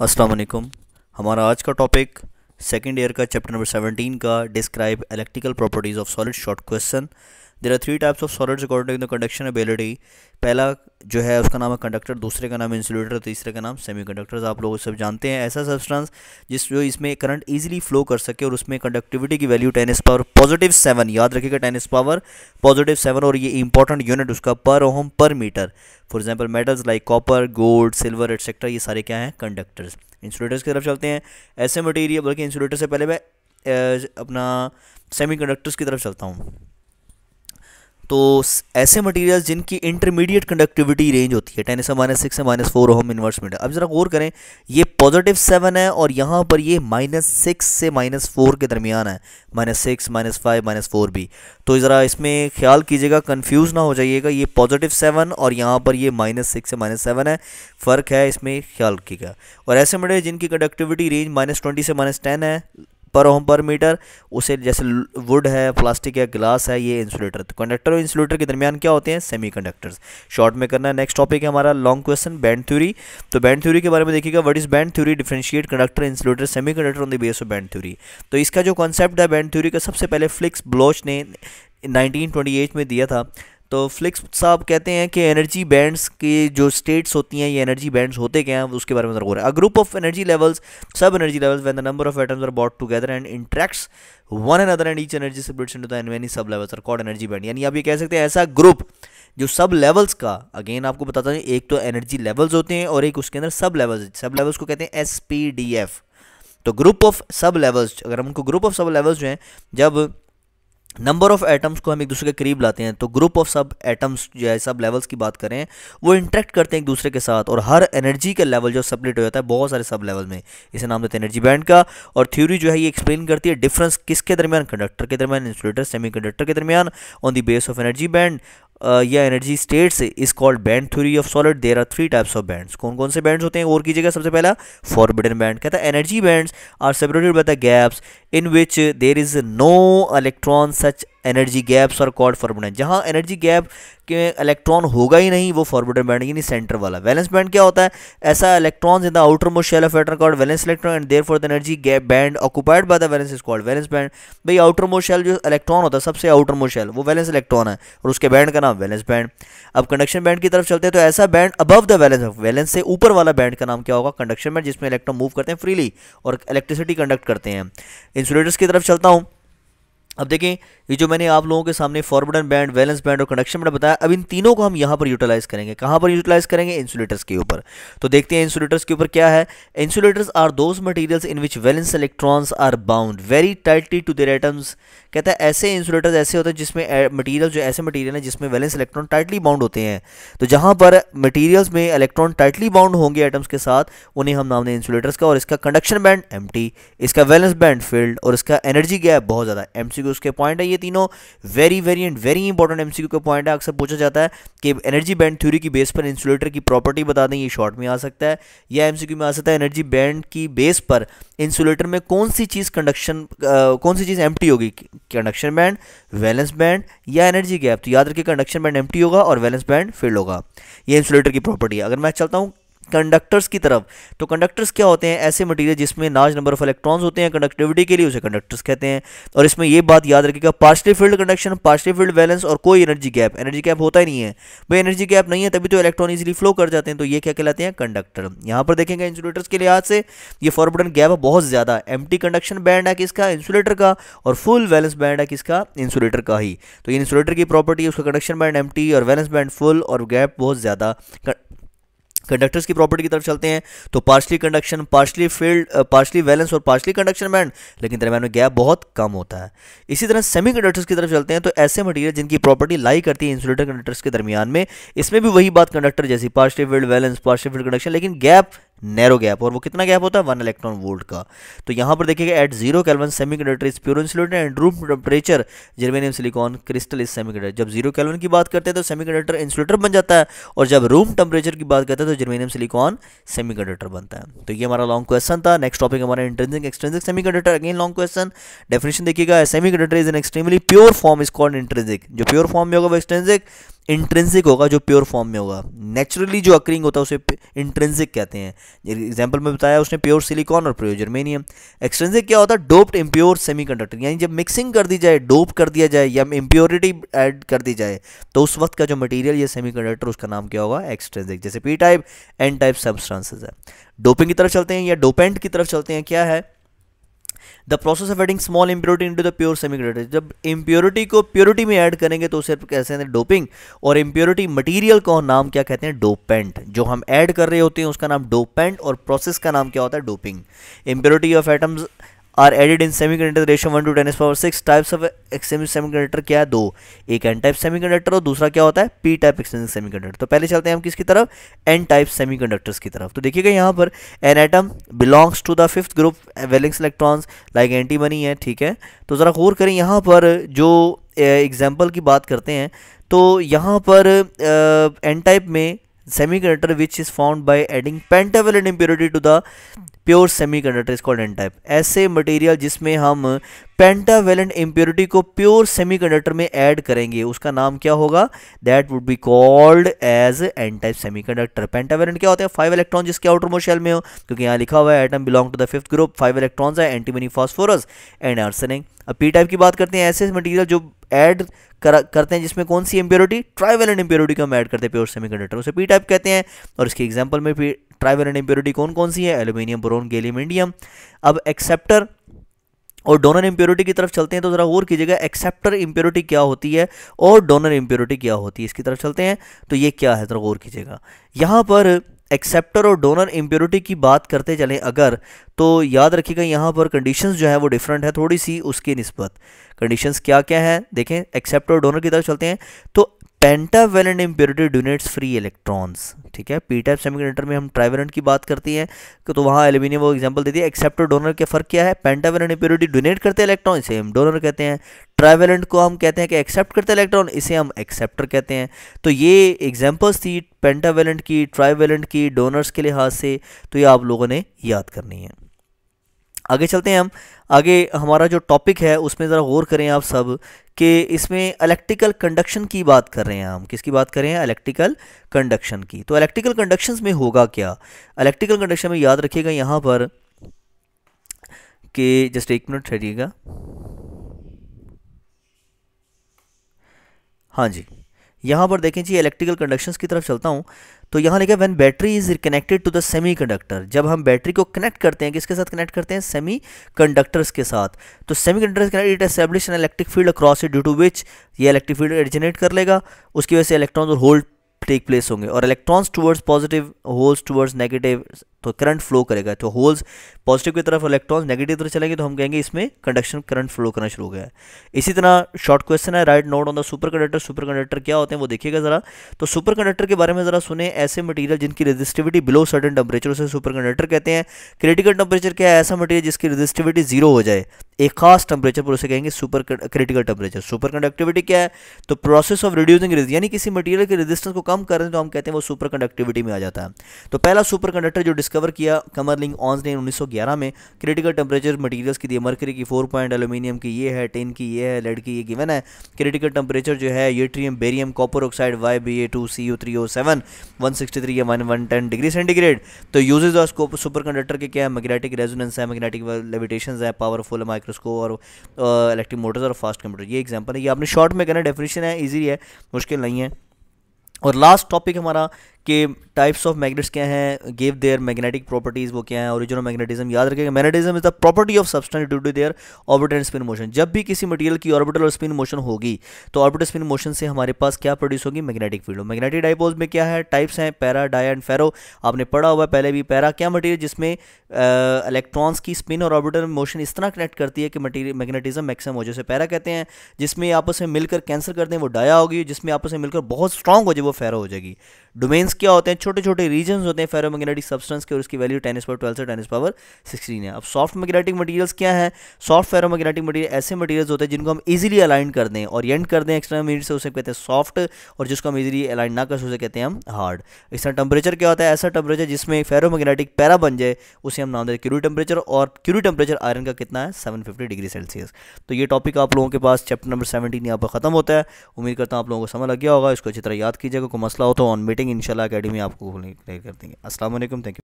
अस्सलाम वालेकुम। हमारा आज का टॉपिक सेकंड ईयर का चैप्टर नंबर 17 का describe electrical properties of solid short question. There are three types of solids according to the conduction ability. पहला जो है उसका नाम है कंडक्टर, दूसरे का नाम है इंसुलेटर, तीसरे का नाम सेमीकंडक्टर्स। आप लोग सब जानते हैं ऐसा सब्सटेंस जो इसमें करंट इजीली फ्लो कर सके और उसमें कंडक्टिविटी की वैल्यू 10⁻+7, याद रखिएगा 10⁻+7, और ये इंपॉर्टेंट यूनिट उसका per ohm per meter. For example metals like copper, gold, silver etcetera, ये सारे क्या हैं? कंडक्टर्स। इंसुलेटर्स की तरफ चलते हैं। ऐसे मटेरियल, बल्कि इंसुलेटर से पहले मैं अपना सेमीकंडक्टर्स की तरफ चलता हूँ। तो ऐसे मटेरियल्स जिनकी इंटरमीडिएट कंडक्टिविटी रेंज होती है 10⁻6 से -4 ओम इनवर्स मीटर। अब जरा गौर करें, ये +7 है और यहाँ पर ये -6 से -4 के दरमियान है, -6, -5, -4 भी। तो ज़रा इसमें ख्याल कीजिएगा, कंफ्यूज ना हो जाइएगा। ये +7 और यहाँ पर ये -6 से -7 है, फ़र्क है, इसमें ख्याल कीजिएगा। और ऐसे मटेरियल जिनकी कंडक्टिविटी रेंज -20 से -10 है पर ओम पर मीटर, उसे जैसे वुड है, प्लास्टिक है, ग्लास है, ये इंसुलेटर। तो कंडक्टर और इंसुलेटर के दरमियान क्या होते हैं? सेमीकंडक्टर्स। शॉर्ट में करना है। नेक्स्ट टॉपिक है हमारा लॉन्ग क्वेश्चन, बैंड थ्योरी। तो बैंड थ्योरी के बारे में देखिएगा, what is band theory, differentiate conductor, insulator, semiconductor on the base of band theory. तो इसका जो कॉन्सेप्ट है बैंड थ्योरी का, सबसे पहले फ्लिक्स ब्लॉच ने 1928 में दिया था। तो फ्लिक्स साहब कहते हैं कि एनर्जी बैंड्स की जो स्टेट्स होती हैं, ये एनर्जी बैंड्स होते क्या हैं, उसके बारे में जरूर है। A group of energy levels, sub energy levels when the number of atoms are bought together and interacts one another and each energy separates into the many sub levels are called energy band. यानी आप ये कह सकते हैं ऐसा group जो सब levels का, अगेन आपको बताता हूँ, एक तो एनर्जी लेवल्स होते हैं और एक उसके अंदर सब लेवल्स को कहते हैं SPDF। तो ग्रुप ऑफ सब लेवल्स, अगर हम उनको ग्रुप ऑफ सब लेवल्स जो हैं, जब नंबर ऑफ एटम्स को हम एक दूसरे के करीब लाते हैं, तो ग्रुप ऑफ सब एटम्स जो है, सब लेवल्स की बात करें, वो इंटरेक्ट करते हैं एक दूसरे के साथ, और हर एनर्जी का लेवल जो सेपरेट हो जाता है बहुत सारे सब लेवल में, इसे नाम देते हैं एनर्जी बैंड का। और थ्योरी जो है ये एक्सप्लेन करती है डिफरेंस किसके दरमियान, कंडक्टर के दरमियान, इंसुलेटर, सेमीकंडक्टर के दरमियान, on the base of energy band या energy states is called band theory of solid. There are three types of bands. कौन कौन से बैंड्स होते हैं और कीजिएगा? सबसे पहला फॉरबिडन बैंड, कहता है energy bands are separated by the gaps in which there is no electron, such energy gaps are called forbidden. जहां एनर्जी गैप के इलेक्ट्रॉन होगा ही नहीं, वो फॉरबिडन बैंड, यानी सेंटर वाला। वैलेंस बैंड क्या होता है? ऐसा electrons in the outermost shell of atom called valence electron and therefore the energy gap band occupied by the valence is called valence band. भाई आउटर मोस्ट शेल जो electron होता है, सबसे outer most shell, वो valence electron है और उसके band का नाम वैलेंस बैंड। अब कंडक्शन बैंड की तरफ चलते हैं, तो ऐसा band above the valence, valence से ऊपर वाला बैंड का नाम क्या होगा? कंडक्शन बैंड, जिसमें इलेक्ट्रॉन मूव करते हैं फ्रीली और इलेक्ट्रिसिटी कंडक्ट करते हैं। इंसुलेटर्स की तरफ चलता हूं। अब देखें, ये जो मैंने आप लोगों के सामने फॉरबिडन बैंड, वैलेंस बैंड और कंडक्शन बैंड बताया, अब इन तीनों को हम यहाँ पर यूटिलाइज करेंगे। कहाँ पर यूटिलाइज करेंगे? इंसुलेटर्स के ऊपर। तो देखते हैं इंसुलेटर्स के ऊपर क्या है। Insulators are those materials in which valence electrons are bound very tightly to their atoms. कहता है ऐसे इंसुलेटर्स ऐसे होते हैं जिसमें मटीरियल जो ऐसे मटीरियल है जिसमें वैलेंस इलेक्ट्रॉन टाइटली बाउंड होते हैं। तो जहाँ पर मटीरियल्स में इलेक्ट्रॉन टाइटली बाउंड होंगे एटम्स के साथ, उन्हें हम नाम दें इंसुलेटर्स का। और इसका कंडक्शन बैंड एम्प्टी, इसका वैलेंस बैंड फील्ड, और इसका एनर्जी गैप बहुत ज़्यादा। MCQ उसके पॉइंट है ये तीनों, very very and very important MCQ का पॉइंट है। अक्सर पूछा जाता है कि एनर्जी बैंड थ्योरी की बेस पर इंसुलेटर की प्रॉपर्टी बता दें, ये शॉर्ट में आ सकता है या MCQ में आ सकता है। एनर्जी बैंड की बेस पर इंसुलेटर में कौन सी चीज़ कौन सी चीज़ एम्प्टी होगी? कंडक्शन बैंड, वैलेंस बैंड या एनर्जी गैप। तो याद रखिए कंडक्शन बैंड एम्प्टी होगा और वैलेंस बैंड फिल्ड होगा। ये इंसुलेटर की प्रॉपर्टी है। अगर मैं चलता हूँ कंडक्टर्स की तरफ, तो कंडक्टर्स क्या होते हैं? ऐसे मटेरियल जिसमें लार्ज नंबर ऑफ इलेक्ट्रॉन्स होते हैं कंडक्टिविटी के लिए, उसे कंडक्टर्स कहते हैं। और इसमें ये बात याद रखिएगा, partially field conduction, partially field valence और कोई एनर्जी गैप होता ही नहीं है। भाई एनर्जी गैप नहीं है तभी तो इलेक्ट्रॉन इजीली फ्लो कर जाते हैं, तो ये क्या कहलाते हैं? कंडक्टर। यहाँ पर देखेंगे इंसुलेटर्स के लिहाज से ये फॉरबिडन गैप बहुत ज्यादा। एम्प्टी कंडक्शन बैंड है किसका? इंसुलेटर का। और फुल वैलेंस बैंड है किसका? इंसुलेटर का ही। तो ये इंसुलेटर की प्रॉपर्टी है, उसका कंडक्शन बैंड एम्प्टी और वैलेंस बैंड फुल और गैप बहुत ज्यादा। कंडक्टर्स की प्रॉपर्टी की तरफ चलते हैं, तो partially conduction, partially field, partially valence और पार्शली कंडक्शन बैंड, लेकिन दरम्यान में गैप बहुत कम होता है। इसी तरह सेमीकंडक्टर्स की तरफ चलते हैं, तो ऐसे मटेरियल जिनकी प्रॉपर्टी लाई करती है इंसुलेटर कंडक्टर्स के दरमियान में, इसमें भी वही बात कंडक्टर जैसी, partially field valence, partially field conduction, लेकिन गैप नैरो गैप। और वो कितना गैप होता है? 1 इलेक्ट्रॉन वोल्ट का। तो यहाँ पर देखिएगा, at 0 kelvin semiconductor is pure insulator and room temperature germanium silicon crystal is semiconductor. जब 0 केल्विन की बात करते हैं तो सेमीकंडक्टर इंसुलेटर बन जाता है, और जब रूम टेम्परेचर की बात करते हैं तो जर्मेनियम सिलिकॉन सेमीकंडक्टर बनता है। तो ये हमारा लॉन्ग क्वेश्चन था। नेक्स्ट टॉपिक हमारा intrinsic extrinsic semiconductor. Again long question, definition देखिएगा, semiconductor is an extremely pure form is called intrinsic. जो प्योर फॉर्म में होगा वो एक्सट्रिंसिक, इंट्रिंसिक होगा जो प्योर फॉर्म में होगा, नेचुरली जो अक्रिंग होता है उसे इंट्रिंसिक कहते हैं। एग्जांपल में बताया उसने प्योर सिलिकॉन और प्योर जर्मेनियम। एक्सट्रिंसिक क्या होता है, डोप्ड इम्प्योर सेमीकंडक्टर, यानी जब मिक्सिंग कर दी जाए, डोप कर दिया जाए या इम्प्योरिटी ऐड कर दी जाए तो उस वक्त का जो मटेरियल या सेमीकंडक्टर उसका नाम क्या होगा, एक्सट्रिंसिक। जैसे P type N type substances है। डोपिंग की तरफ चलते हैं या डोपेंट की तरफ चलते हैं, क्या है, the process of adding small impurity into the pure semiconductor, जब इम्प्योरिटी को प्योरिटी में ऐड करेंगे तो उसे कहते हैं डोपिंग, और इम्प्योरिटी मटेरियल को नाम क्या कहते हैं, डोपेंट। जो हम ऐड कर रहे होते हैं उसका नाम डोपेंट और प्रोसेस का नाम क्या होता है, doping. Impurity of atoms are added in semiconductor ratio 1:10⁶। Types of semiconductor क्या है, दो, एक एन टाइप सेमीकंडक्टर और दूसरा क्या होता है, पी टाइप एक्सचेंजिंग सेमीकंडक्टर। तो पहले चलते हैं हम किसकी तरफ, एन टाइप सेमीकंडक्टर्स की तरफ। तो देखिएगा यहाँ पर N atom belongs to the fifth group valence electrons like antimony है, ठीक है। तो ज़रा गौर करें यहाँ पर जो एग्जाम्पल की बात करते हैं तो यहाँ पर एन टाइप में semiconductor which is found by adding pentavalent impurity to the pure semiconductor is called N type. ऐसे मटेरियल जिसमें हम पेंटावैलेंट इम्प्योरिटी को प्योर सेमीकंडक्टर में ऐड करेंगे उसका नाम क्या होगा, that would be called as N type semiconductor. Pentavalent क्या होता है, 5 इलेक्ट्रॉन जिसके आउटर मोस्ट शेल में हो, क्योंकि यहाँ लिखा हुआ है atom belong to the fifth group, 5 electrons है, एंटीमनी, फास्फोरस एंड आर्सेनिक। अब पी टाइप की बात करते हैं, ऐसे मटेरियल जो ऐड करते हैं जिसमें कौन सी इंप्योरिटी, ट्राइवैलेंट इंप्योरिटी को हम ऐड करते हैं प्योर सेमीकंडक्टर, उसे पी टाइप कहते हैं। और इसके एग्जांपल में ट्राइवैलेंट इंप्योरिटी कौन कौन सी है, एल्यूमिनियम, बोरोन, गैलियम, इंडियम। अब एक्सेप्टर और डोनर इंप्योरिटी की तरफ चलते हैं तो जरा गौर कीजिएगा, एक्सेप्टर इंप्योरिटी क्या होती है और डोनर इंप्योरिटी क्या होती है, इसकी तरफ चलते हैं तो ये क्या है, जरा गौर कीजिएगा। यहाँ पर एक्सेप्टर और डोनर इंप्योरिटी की बात करते चलें अगर, तो याद रखिएगा यहाँ पर कंडीशंस जो है वो डिफरेंट है थोड़ी सी उसकी निस्बत। कंडीशंस क्या क्या है देखें, एक्सेप्टर और डोनर की तरफ चलते हैं तो pentavalent impurity donates free electrons, ठीक है। पी टाइप सेमीकंडक्टर में हम ट्राइवैलेंट की बात करते हैं तो वहाँ एल्यूमिनियम वो एग्जांपल दे दिया। एक्सेप्टर डोनर के फर्क क्या है, पेंटावैलेंट इम्प्योरिटी डोनेट करते हैं इलेक्ट्रॉन, इसे हम डोनर कहते हैं। ट्राइवैलेंट को हम कहते हैं कि एक्सेप्ट करते हैं इलेक्ट्रॉन, इसे हम एक्सेप्टर कहते हैं। तो ये एग्जाम्पल्स थी पेंटावैलेंट की, ट्राइवैलेंट की, डोनर्स के लिहाज से, तो ये आप लोगों ने याद करनी है। आगे चलते हैं हम, आगे हमारा जो टॉपिक है उसमें ज़रा गौर करें आप सब कि इसमें इलेक्ट्रिकल कंडक्शन की बात कर रहे हैं हम, किसकी बात कर रहे हैं, इलेक्ट्रिकल कंडक्शन की। तो इलेक्ट्रिकल कंडक्शंस में होगा क्या, इलेक्ट्रिकल कंडक्शन में याद रखिएगा यहाँ पर कि जस्ट एक मिनट ठहरिएगा, हाँ जी, यहाँ पर देखें जी इलेक्ट्रिकल कंडक्शंस की तरफ चलता हूँ तो यहाँ लिखा है when battery is connected to the semiconductor, जब हम बैटरी को कनेक्ट करते हैं किसके साथ कनेक्ट करते हैं, सेमी कंडक्टर्स के साथ। तो semiconductors it establish an electric field across it due to which, ये इलेक्ट्रिक फील्ड जनरेट कर लेगा, उसकी वजह से इलेक्ट्रॉन्स और होल टेक प्लेस होंगे और electrons towards positive, holes towards negative, तो करंट फ्लो करेगा। तो होल्स पॉजिटिव की तरफ, इलेक्ट्रॉन्स नेगेटिव तरफ चलेंगे तो हम कहेंगे इसमें कंडक्शन करंट फ्लो करना शुरू हो गया है। इसी तरह शॉर्ट क्वेश्चन है, right note on the super conductor. Super conductor क्या होते हैं वो देखिएगा ज़रा। तो सुपर कंडक्टर के बारे में ज़रा सुने, ऐसे मटेरियल जिनकी रेजिस्टिविटी बिलो सर्टेन टेम्परेचर उसे सुपर कंडक्टर कहते हैं। क्रिटिकल टेम्परेचर क्या है, ऐसा मटेरियल जिसकी रेजिस्टिविटी 0 हो जाए एक खास टेम्परेचर पर, उसे कहेंगे super critical temperature. Super conductivity क्या है, तो प्रोसेस ऑफ रिड्यूसिंग यानी किसी मटेरियल के रेजिस्टेंस को कम कर रहे हैं तो हम कहते हैं वो सुपर कंडक्टिविटी में आ जाता है। तो पहला सुपर कंडक्टर जो डिस्कवर किया कमरलिंग ऑन्स ने 1911 में, क्रिटिकल टेम्परेचर मटेरियल्स की दी, मरकरी की 4 पॉइंट, एल्यूमिनियम की ये है, टिन की ये है, लेड की ये गिवन है। क्रिटिकल टेम्परेचर जो है yttrium, barium, copper oxide, YbA2Cu3O7 163 या 110 डिग्री सेंटीग्रेड। तो usages of scope superconductor के क्या है, मैग्नेटिक रेजोनेंस है, मैग्नेटिक लेविटेशन है, पावरफुल माइक्रोस्कोप और इलेक्ट्रिक मोटर्स और फास्ट कंप्यूटर, ये एग्जांपल है। ये आपने शॉर्ट में करना, डेफिनेशन है, इजी है, मुश्किल नहीं है। और लास्ट टॉपिक हमारा कि टाइप्स ऑफ मैग्नेट्स क्या हैं, गिव देयर मैग्नेटिक प्रॉपर्टीज वो क्या है। ओरिजिनल मैग्नेटिज्म याद रखिएगा, magnetism is the property of substance due to their orbital and spin motion. जब भी किसी मटेरियल की ऑर्बिटल और स्पिन मोशन होगी तो ऑर्बिटल स्पिन मोशन से हमारे पास क्या प्रोड्यूस होगी, मैग्नेटिक फील्ड। मैग्नेटिक डाइपोल्स में क्या है, टाइप्स हैं, पैरा, डाया एंड फेरो। आपने पढ़ा हुआ है पहले भी। पैरा क्या मटेरियल जिसमें इलेक्ट्रॉन्स की स्पिन और ऑर्बिटल मोशन इस तरह कनेक्ट करती है कि मटेरियल मैग्नेटिज्म मैक्सिमम हो, जैसे पैरा कहते हैं। जिसमें आपस में मिलकर कैंसिल करते हैं वो डाया होगी, जिसमें आपस में मिलकर बहुत स्ट्रॉन्ग हो जाए वो फेरो हो जाएगी। डोमेन्स मटेरियल्स क्या होते हैं, छोटे छोटे रीजन्स होते हैं फेरोमैग्नेटिक सब्सटेंस के, और उसकी वैल्यू 10⁻12 से 10⁻16 है। अब सॉफ्ट मैग्नेटिक मटेरियल्स क्या है, सॉफ्ट फेरोमैग्नेटिक मटेरियल ऐसे मटेरियल्स होते हैं जिनको हम इजीली अलाइन कर दें, ओरिएंट कर दें एक्सटर्नल मीटर से, उसे कहते हैं सॉफ्ट, और जिसको हम इजीली अलाइन ना कर उसे कहते हैं हम हार्ड। इसका टेम्परेचर क्या होता है, ऐसा टेम्परेचर जिसमें फेरोमैग्नेटिक पैरा बन जाए उसे हम नाम देते हैं क्यूरी टेम्परेचर, और क्यूरी टेम्परेचर आयरन का कितना है 750 डिग्री सेल्सियस। तो ये टॉपिक आप लोगों के पास चैप्टर नंबर 17 यहाँ पर खत्म होता है। उम्मीद करता हूँ आप लोगों को समझ लग गया होगा, इसको अच्छी तरह याद कीजिएगा। कोई मसला हो तो ऑन मीटिंग इंशाल्लाह एकेडमी आपको क्लियर कर देंगे। अस्सलाम वालेकुम, थैंक यू।